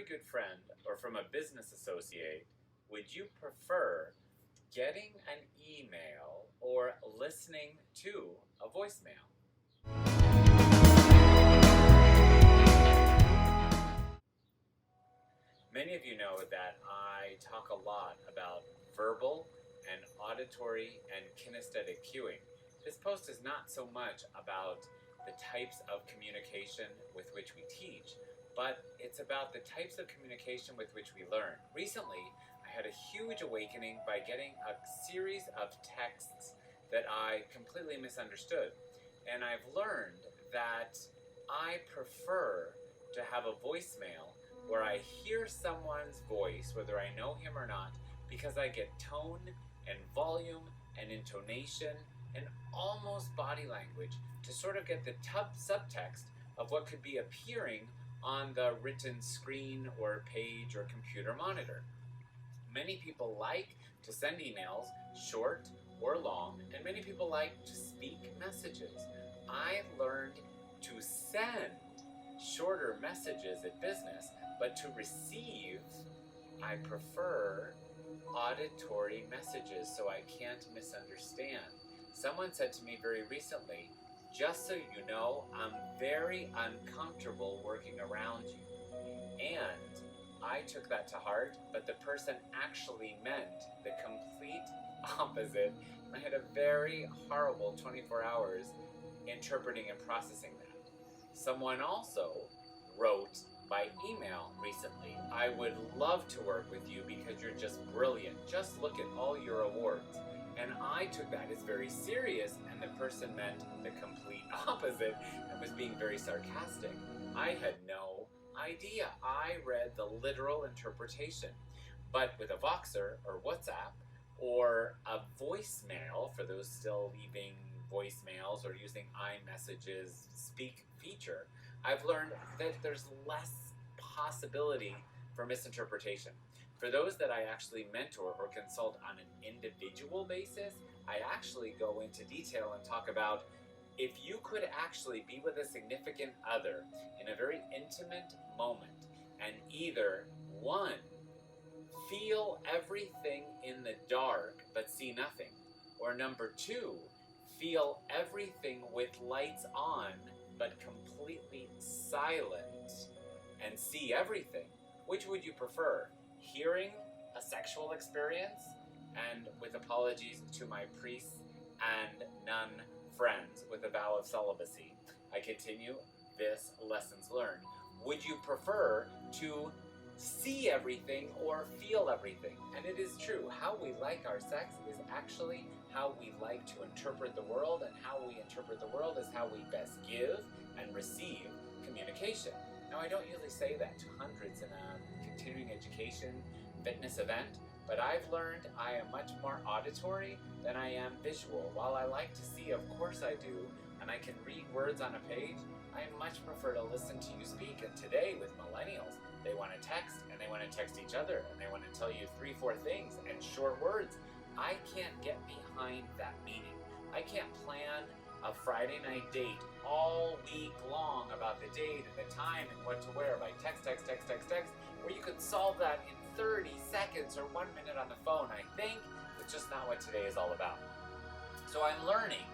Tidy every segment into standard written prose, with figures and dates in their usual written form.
very good friend or from a business associate, would you prefer getting an email or listening to a voicemail? Many of you know that I talk a lot about verbal and auditory and kinesthetic cueing. This post is not so much about the types of communication with which we teach, but it's about the types of communication with which we learn. Recently, I had a huge awakening by getting a series of texts that I completely misunderstood. And I've learned that I prefer to have a voicemail where I hear someone's voice, whether I know him or not, because I get tone and volume and intonation and almost body language to sort of get the subtext of what could be appearing on the written screen or page or computer monitor. Many people like to send emails, short or long, and many people like to speak messages. I've learned to send shorter messages at business, but to receive, I prefer auditory messages so I can't misunderstand. Someone said to me very recently, just so you know, I'm very uncomfortable working around you. And I took that to heart, but the person actually meant the complete opposite. I had a very horrible 24 hours interpreting and processing that. Someone also wrote by email recently, I would love to work with you because you're just brilliant. Just look at all your awards. And I took that as very serious, and the person meant the complete opposite and was being very sarcastic. I had no idea. I read the literal interpretation. But with a Voxer or WhatsApp or a voicemail, for those still leaving voicemails or using iMessage's speak feature, I've learned that there's less possibility for misinterpretation. For those that I actually mentor or consult on an individual basis, I actually go into detail and talk about if you could actually be with a significant other in a very intimate moment and either, one, feel everything in the dark but see nothing, or number two, feel everything with lights on but completely silent and see everything, which would you prefer? Hearing a sexual experience, and with apologies to my priests and nun friends with a vow of celibacy, I continue this lessons learned. Would you prefer to see everything or feel everything? And it is true, how we like our sex is actually how we like to interpret the world, and how we interpret the world is how we best give and receive communication. Now, I don't usually say that to hundreds in a continuing education fitness event, but I've learned I am much more auditory than I am visual. While I like to see, of course I do, and I can read words on a page, I much prefer to listen to you speak. And today with millennials, they want to text, and they want to text each other, and they want to tell you 3-4 things and short words. I can't get behind that meaning. I can't plan a Friday night date all week long about the date and the time and what to wear by text, where you could solve that in 30 seconds or 1 minute on the phone. I think it's just not what today is all about. So I'm learning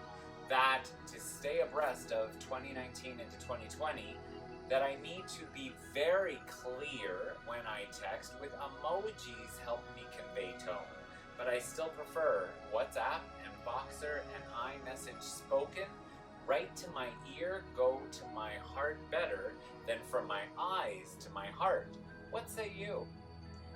that to stay abreast of 2019 into 2020, that I need to be very clear when I text, with emojis help me convey tone. But I still prefer WhatsApp and Voxer and iMessage spoken. Right to my ear, go to my heart better than from my eyes to my heart. What say you?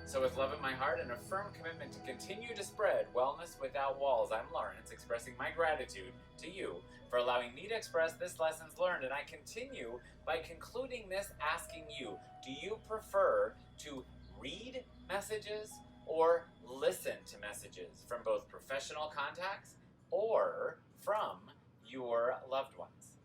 So with love in my heart and a firm commitment to continue to spread wellness without walls, I'm Lawrence, expressing my gratitude to you for allowing me to express this lessons learned. And I continue by concluding this asking you, do you prefer to read messages or listen to messages from both professional contacts or from your loved ones?